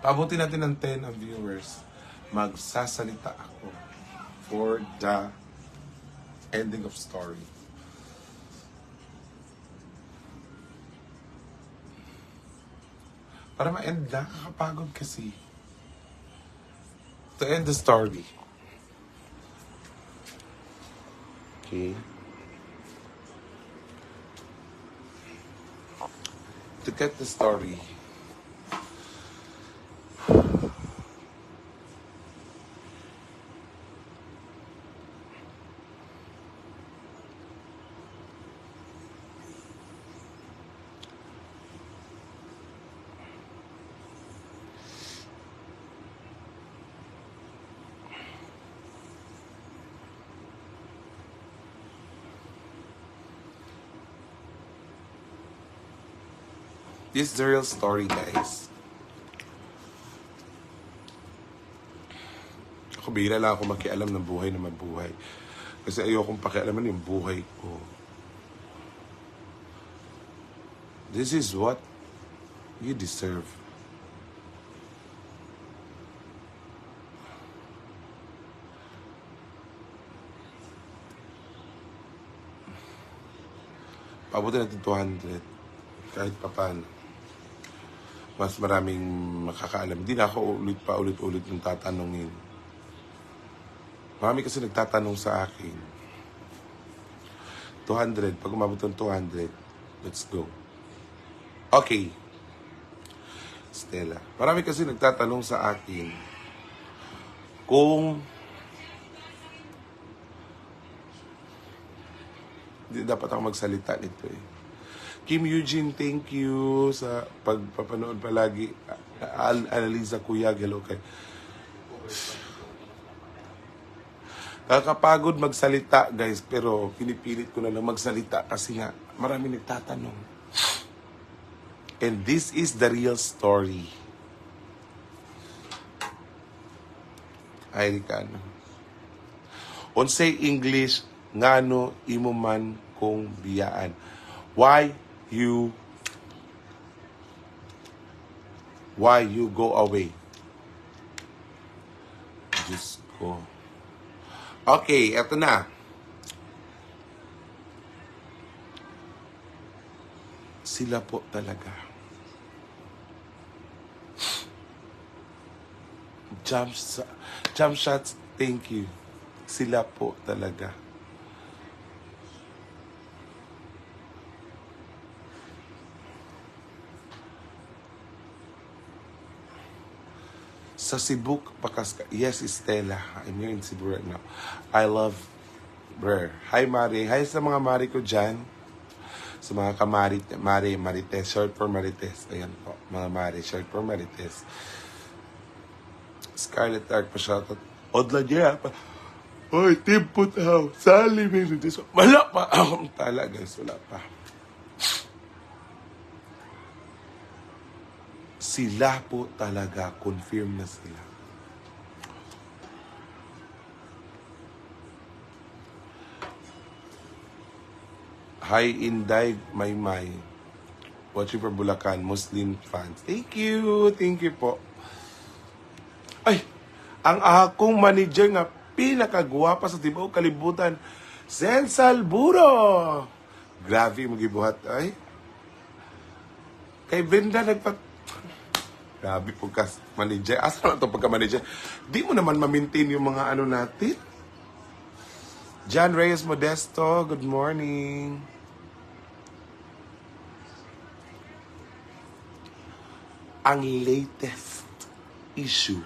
Paabutin natin ng 10 ang viewers. Magsasalita ako for the ending of story. Para ma-end na, kakapagod kasi. To end the story. Okay. To get the story. This is the real story, guys. Ako bihira lang ako makialam ng buhay na mabuhay. Kasi ayokong pakialaman yung buhay ko. This is what you deserve. Pabutin natin 200. Kahit pa paano. Mas maraming makakaalam. Hindi na ako ulit-ulit ng tatanungin. Marami kasi nagtatanong sa akin. 200. Pag umabot ng 200, let's go. Okay. Stella. Marami kasi nagtatanong sa akin kung hindi dapat ako magsalita nito eh. Kim Eugene, thank you sa pagpapanood palagi. Annalisa Kuyag, hello kay. Kakapagod magsalita, guys, pero pinipilit ko na lang magsalita kasi nga marami nagtatanong. And this is the real story. Ay, Ricano. Unsay English, ngano imo man kong biyaan. Why you go away? Diyos ko. Okay, eto na. Sila po talaga. Jump shots, thank you. Sila po talaga. Sa Cebu, yes, Stella. I'm here in Cebu right now. I love her. Hi, Mari. Hi sa mga Mari ko dyan. Sa mga Marites. Short for Marites. Ayan po. Mga Mari. Short for Marites. Scarlett Dark pa shoutout. Odla niya pa. Oy, Tim Putaw. Sally Merites. Wala pa. Tala, guys. Wala pa. Sila po talaga, confirm na sila. Hi, Inday Maymay. Watching for Bulacan, Muslim fans. Thank you po. Ay, ang akong manager nga pinakagwapa sa tibaw kalibutan, Sen Salburo. Grabe, magibuhat. Ay, kay Brenda Grabe po ka, manager. Asa na ito pagka-manager? Di mo naman ma-maintain yung mga ano natin. John Reyes Modesto, good morning. Ang latest issue.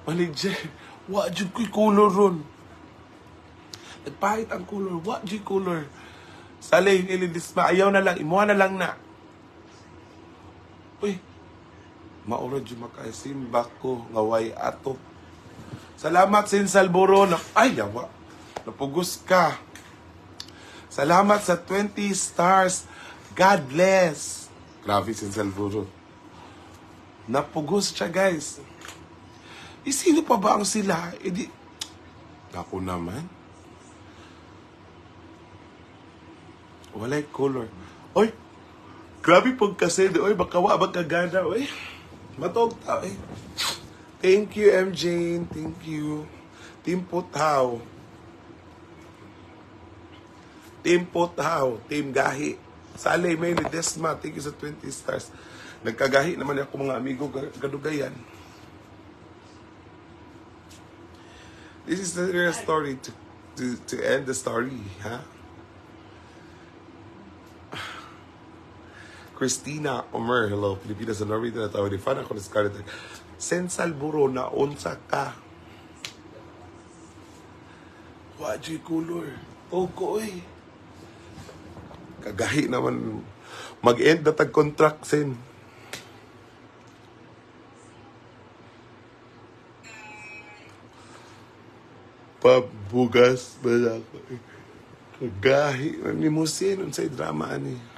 Manager, what dyan ko'y color ron? Nagpahit ang color, what dyan color? Salay, ilidisma, ayaw na lang, imuha na lang na. Uy, maura dyan makaisimba ko, ngaway ato. Salamat, Sin Salburo. Ay, yawa. Napugos ka. Salamat sa 20 stars. God bless. Grabe, Sin Salburo. Napugos siya, guys. Sino pa ba ang sila? Ako naman. Walay color. Oy, grabe pag kasi. Oy, baka wa, magkagana. Oy. Matog tao eh. Thank you, MJ. Thank you. Team Puthaw. Team Puthaw. Team Gahi. Salay, may ni Desma. Thank you sa 20 stars. Nagkagahi naman ako mga amigo gadugayan. This is the real story to end the story, ha? Christina Omer, hello, Pilipinas and Norway, tinatawag ni Fan ako na Scarlett. Sensal Buro, na unsa ka? Wajay color. Togo eh. Kagahi naman. Mag-end na tag-contract sin. Pabugas ba ako? Kagahi. Ni mo sin, unsay drama ani.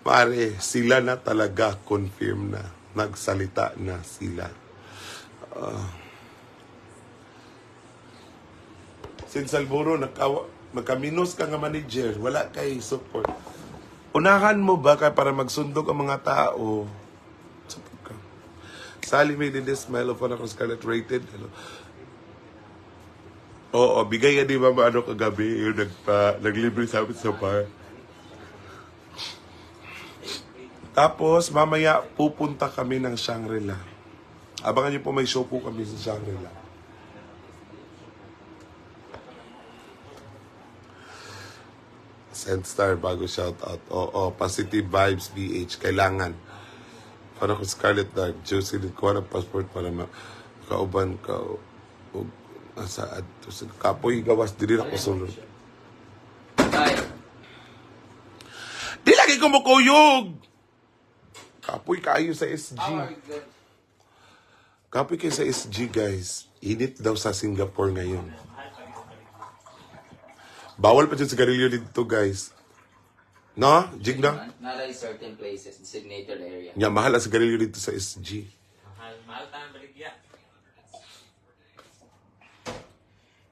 Pare, sila na talaga confirm na. Nagsalita na sila. Sinsalburo, magkaminos ka nga manager, wala kay support. Unahan mo ba kay para magsundog ang mga tao? Support ka. Sally made in this smile of one ako Scarlett rated. Hello. Oo, bigay yan di ba ano kagabi yung naglibre sa amin sa bar. Tapos, mamaya pupunta kami ng Shangri-La. Abangan niyo po, may show po kami sa Shangri-La. Sendstar, bago shoutout. Oo, Positive Vibes BH, kailangan. Para ko Scarlett Dark, Josie, kuha ng passport para makauban ka. Asaad. Kapoy, gawas, dili na ko sulod. Di lagi kumukuyog! Kapoy kayo sa SG. Kapoy kayo sa SG, guys. Init daw sa Singapore ngayon. Bawal pa dyan sa garilyo dito, guys. No? Jig na? Not in certain places, designated area. Nga, mahal ang sa garilyo dito sa SG. Mahal tayong baligya.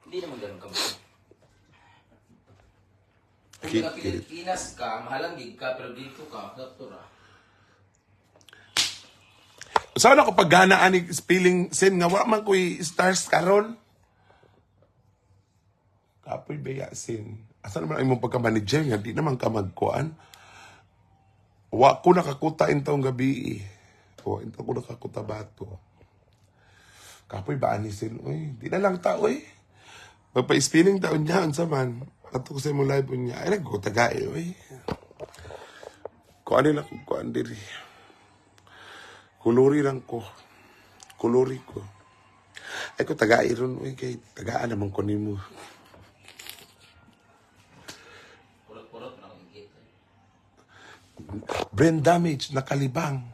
Hindi naman ganun kami. Kung Keep ka Pilipinas ka, mahalang gig ka, pero dito ka, doktor ah. Saan ako paghanaan ni spelling sin nga wa man ko'y stars karon? Kapoy beya sin. Asa naman imong pagka-manager nga di naman ka magkuan. Wa ko nakakuta intong gabi. O into ko nakakuta bato. Kapoy ba ani sin? Uy, di na lang ta oy. Magpa-spelling taon niya unsa man. Ato ko sa mo live niya. Ay nagkutagay oy. Kuan na kuan diri. Kuluri lang ko. Kuluri ko. Ay ko taga iron. Uy, kay tagaan naman ko ni mo. Purot-purot na akong gate. Brain damage, nakalibang.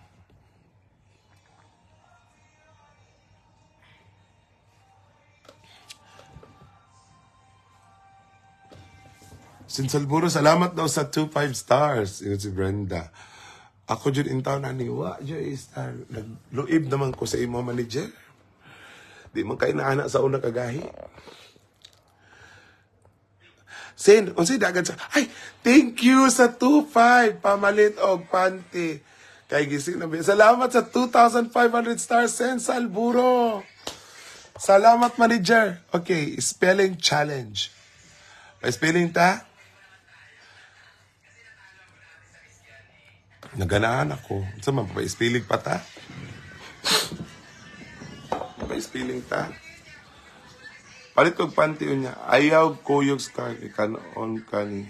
Sinsalburo, salamat daw sa 2-5 stars. Yun si Brenda. Ako dyan in town, aniwa, dyan star. Nagluib naman ko sa imo manager. Di man kayo naana sa una kagahi. Sen, unsay dagan sa, ay, thank you sa 2-5, pamalit og panty. Kay gising na ba? Salamat sa 2,500 stars, Sen Salburo. Salamat, manager. Okay, spelling challenge. May spelling ta? Naganahan ako. Sa man, pa-spelling pa ta? Pa-spelling ta? Palit kong panty niya. Ayaw kuyog scar. Ikanon ka ni.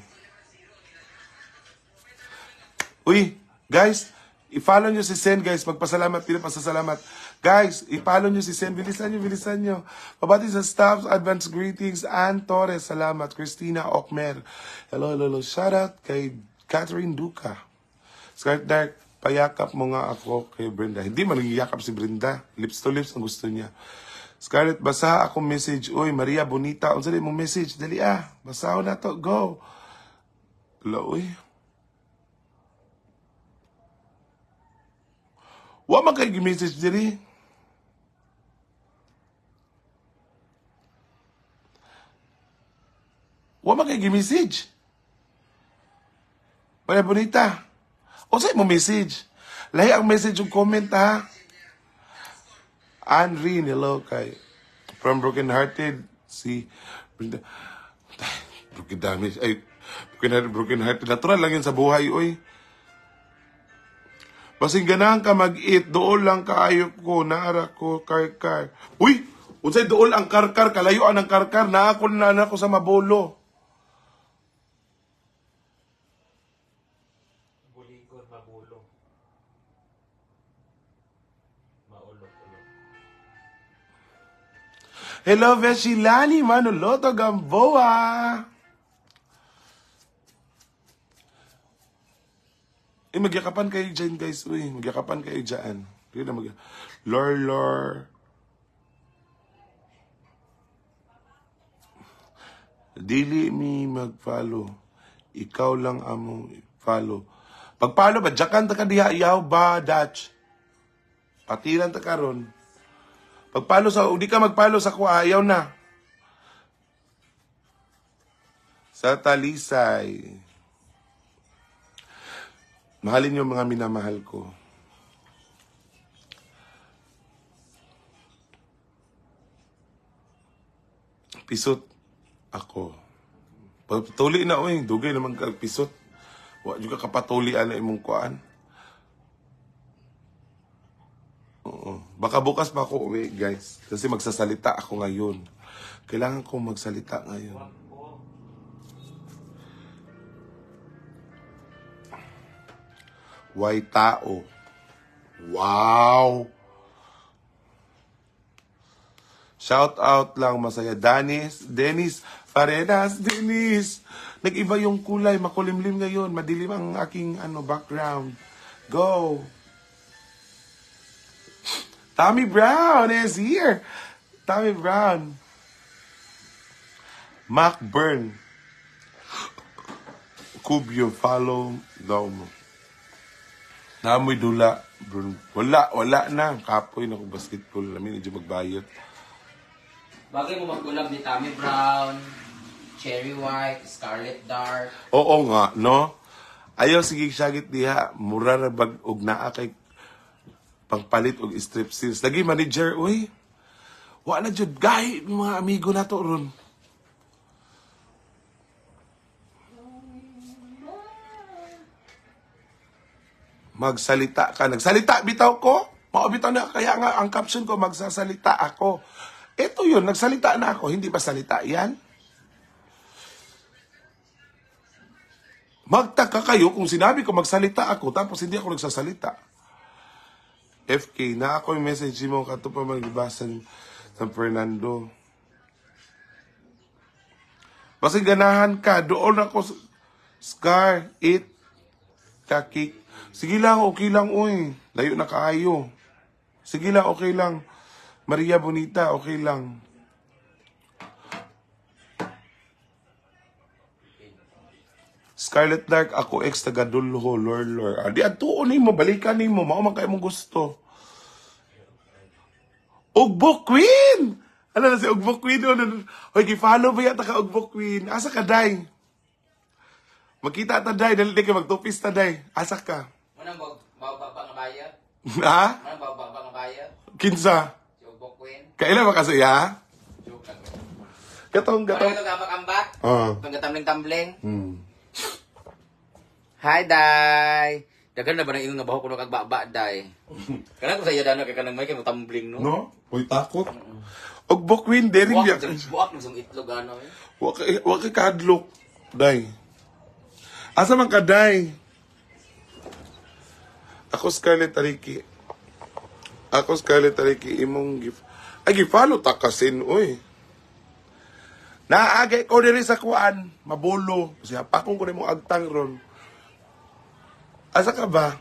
Uy, guys, i-follow nyo si Sen, guys. Magpasalamat, pinapasasalamat. Guys, i-follow nyo si Sen. Bilisan nyo. Pabati sa staff, advance greetings. Ann Torres, salamat. Christina Okmer. Hello. Shout out kay Catherine Duca. Scarlett Dark, payakap mo nga ako kay Brenda. Hindi man nagiyakap si Brenda. Lips to lips ang gusto niya. Scarlett, basa akong message. Uy, Maria Bonita. Unsa din mong message? Dali Basaho na to. Go. Hello, uy. Wa man kayo message diri. Wa man kay gi-message. Maria Bonita. O sa'yo mo message. Lahi ang message yung comment ha. Anri, hello kay from Broken Hearted si Broken Damage ay Broken Hearted natural lang yun sa buhay oy. Basing ganahan ka mag-eat dool lang kaayop ko naara ko karkar. Uy, unsay dool ang karkar kalayuan ang karkar na ako sa Mabolo. Bulikod, mabulo. Maulog-ulog. Hello, Veshilani Manoloto Gamboa. Magyakapan kayo dyan, guys. Uy, magyakapan kayo dyan. Hindi na Lor. Dili mi mag-follow. Ikaw lang among follow. Pag-follow ba? Diyakan ta ka diha. Iyaw ba, Dutch? Patiran ta karon. Pag-follow sa... Hindi ka mag-follow sa kuha. Ayaw na. Sa Talisay. Mahalin yung mga minamahal ko. Pisot ako. Patuli na oy, dugay naman kag pisot. Wa juga kapatuli ana imong kuan. Oo. Baka bukas pa ako uwi, guys. Kasi magsasalita ako ngayon. Kailangan kong magsalita ngayon. Why tao? Wow! Shout out lang masaya. Dennis Paredes, Dennis. Nag-iba yung kulay, makulimlim ngayon. Madilim ang aking background. Go! Tommy Brown is here. Tommy Brown. Mac Byrne. Kubyo, follow daw mo. Namoy dula. Wala na. Kapoy na kung basketball. Namin, medyo magbayot. Bagay mo magkulab ni Tommy Brown, Cherry White, Scarlet Dark. Oo nga, no? Ayaw sige syagit diha. Mura na bag og naa kay pangpalit og strip seals. Lagi manager, uy. Wa na jud gahi mga amigo nato ron. Magsalita ka. Nagsalita bitaw ko. Maubitaw na kaya nga ang caption ko magsasalita ako. Ito yun, nagsalita na ako. Hindi ba salita yan? Magtaka kayo kung sinabi ko magsalita ako tapos hindi ako nagsasalita. FK, na ako yung message mo kato pa magbasan sa Fernando. Basta ganahan ka, doon ako Scar, eat, kakik. Sige lang, okay lang, uy. Layo na kaayo. Sige lang, okay lang. Maria Bonita, okay lang. Scarlet Dark, ako ex taga Dulho, lor. Di atuon ni mo, balikan ni mo. Mao man kayo mong gusto. Ugbo Queen! Ano na si Ugbo Queen? Hoy, gi-follow ba yata ka Ugbo Queen? Asa ka, day? Magkita ta, day. Dali ka magtupis ta, day. Asa ka? Manang bababa nga bayad? Ha? Manang bababa nga bayad? Kinsa? Si Ugbo Queen? Kailan ba kasi, ha? Joke lang. Gatong. Manang ito gambak-ambak? Pagkatambling-tambling? Hi, Day! Dagan na ba na iyong nabaho ko ng kagbaba, Day? Kanang ko sa iya dana kay kanang may kay tumbling, no? No? Uy, takot. Ugbo Queen, dering Buwak biya. buwak ng itlog, ano eh. Wag kay kadlok. Day. Asa man ka, day? Ako Scarlett Ariki. Imong gift. Ay, gi-follow ta kasin, uy. Naagay ko diri sa kuan, Mabolo. Siya pa kung kunin mo agtang ron. Asa ka ba?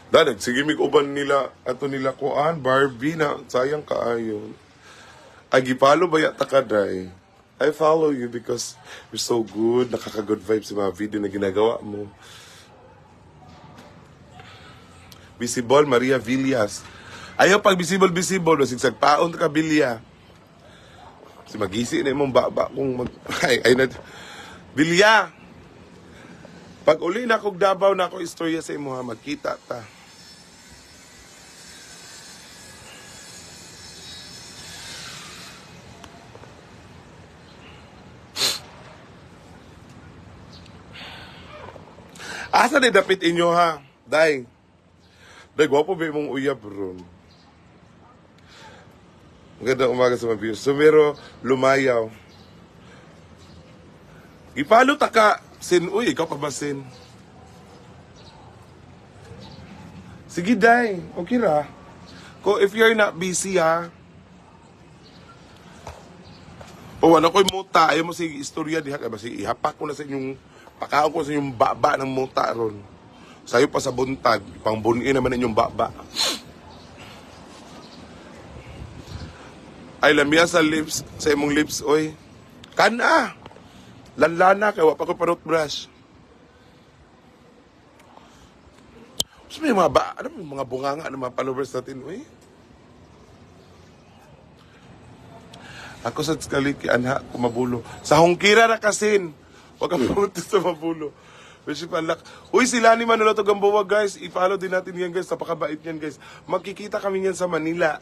Dadag, sige mig uban nila, ato nila kuan, Barbie na, sayang kaayo. Ay, gipalo ba yata ka, day? I follow you because you're so good, nakaka-good vibes sa mga video na ginagawa mo. Visible, Maria Villas. Ayaw pag visible, sigsag paon ka bilya. Si magisi na imong baba kung mag... Ay na... Bilya! Pag uli na kog Davao na ako istorya sa imo ha, magkita ta. Asa ni dapit inyo ha? Day. Day, gwapo ba mong uyab ron? Magandang umaga sa mga viewers. Sumero, lumayaw. Ipalo ta ka, Sin. Uy, ikaw pa ba, Sin? Sige, Day. Okay ra. If you're not busy, ha? O, ano ko'y muta. Ayaw mo sige istorya diha. Sige, ihapak ko na sa inyong... Pakaon ko sa inyong baba ng muta ron. Sayo pa sa buntag. Ipangbunin naman inyong baba. Ay, lamya sa lips. Sa imong lips, oy. Kana! Lanlana, kaya wapa ko pa brush. So, may mga ano, mga bunganga ng mga followers natin, oy. Ako sa Tskaliki, anha, kumabulo. Sa Hongkira na kasin. Huwag kang pumunta sa mabulo. Uy, sila ni Manolo Gamboa, guys. I-follow din natin yan, guys. Napakabait yan, guys. Magkikita kami yan sa Manila.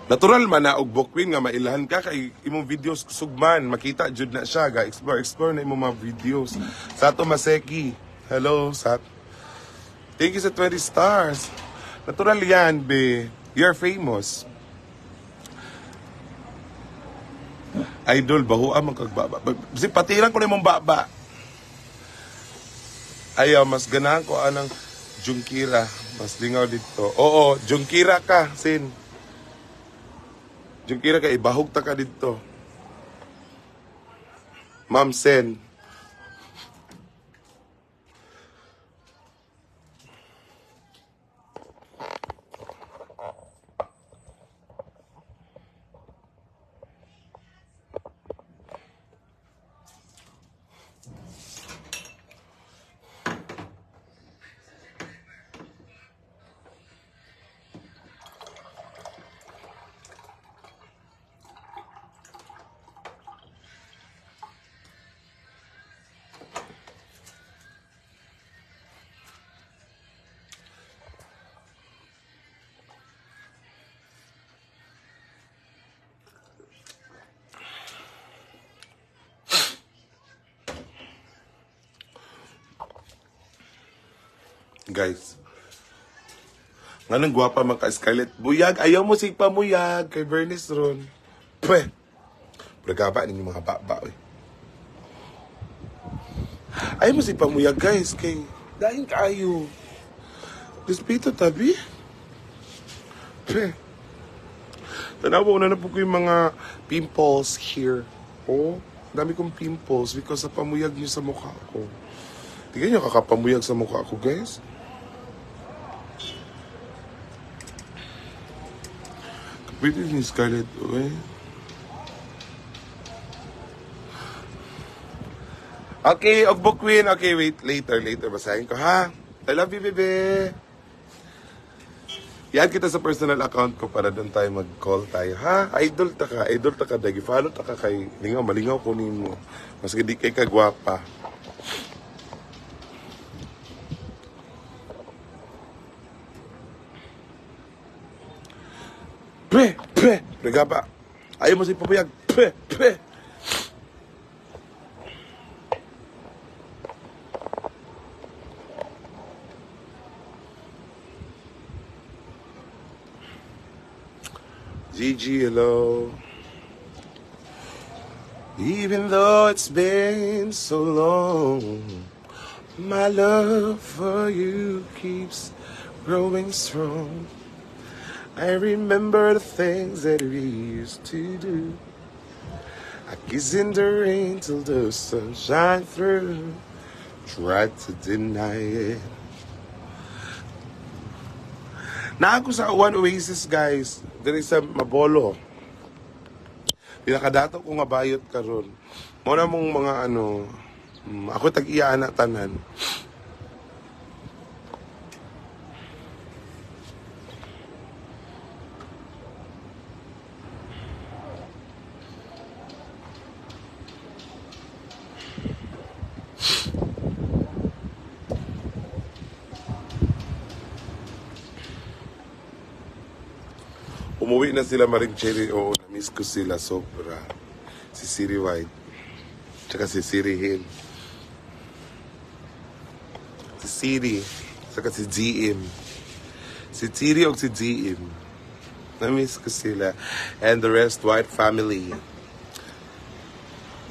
Natural man na og Bokwin nga mailahan ka kay imong videos sugman. Makita jud na siya, ga explore na imong mga videos. Sato Maseki. Hello, Sat. Thank you sa 20 stars. Natural yan, be. You're famous. Idol, bahuan mong kagbaba. Patiran ko na mong baba. Ayaw, mas ganahan ko anang Jungkira. Mas lingaw dito. Oo, Jungkira ka, Sin. Jungkira ka, ibahog ta ka dito. Ma'am Sen. Guys, nga nang gwapa man ka Scarlett. Buyag, ayaw mo sig pamuyag kay Bernice ron. Pweh. Pragaba ninyo mga baba, oy. Ayaw mo sig pamuyag, guys, kay daing kaayo. Despito tabi. Pweh. Tanawa ko na po ko yung mga pimples here. Oh, dami kong pimples because sa pamuyag niyo sa mukha ko. Tingnan niyo kakapamuyag sa mukha ko, guys. Kapit ni Scarlett, oy. Okay, Ogbo Queen. Okay, wait. Later. Basahin ko, ha? I love you, bebe. Yan kita sa personal account ko para doon tayo mag-call tayo, ha? Idol ta ka. Dagi, follow ta ka kay malingaw kunin mo. Mas gadi kay kagwapa. Regaba. Ayaw mo si papayag. Gigi, hello. Even though it's been so long, my love for you keeps growing strong. I remember the things that we used to do. I kiss in the rain till the sun shine through. Tried to deny it. Na ako sa One Oasis, guys. There is sa Mabolo. Pinakadato ko nga bayot karon. Mo na mong mga ano, ako tag-iya na tanan. Umuwi na sila Maring Cherry. Oo, na-miss ko sila sobra. Si Siri White. Tsaka si Siri Hill. Si Siri. Tsaka si GM. Si Siri o si GM. Na-miss ko sila. And the rest, White family.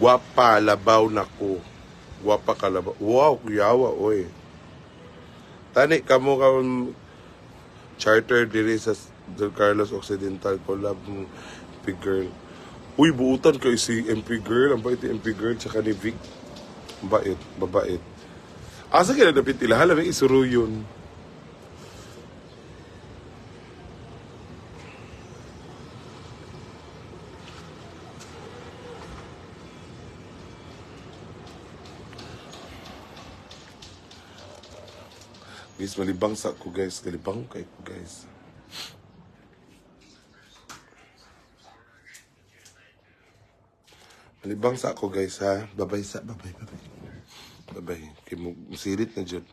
Wapa, labaw na ko. Wapa kalabaw. Wow, kuyawa, oy. Tani, kamo ka charter diri sa Del Carlos Occidental collab ng MP Girl. Uy, buutan kay si MP Girl. Ang bait ni MP Girl tsaka ni Vic. Ang bait, babait. Asa kaya napit ila? Hala, may isuro yun. Guys, malibang sa ko guys. Malibang kay ko guys. Malibang sa ako guys ha. Babay sa, babay. Babay. Kaya mo, musirit na dyan.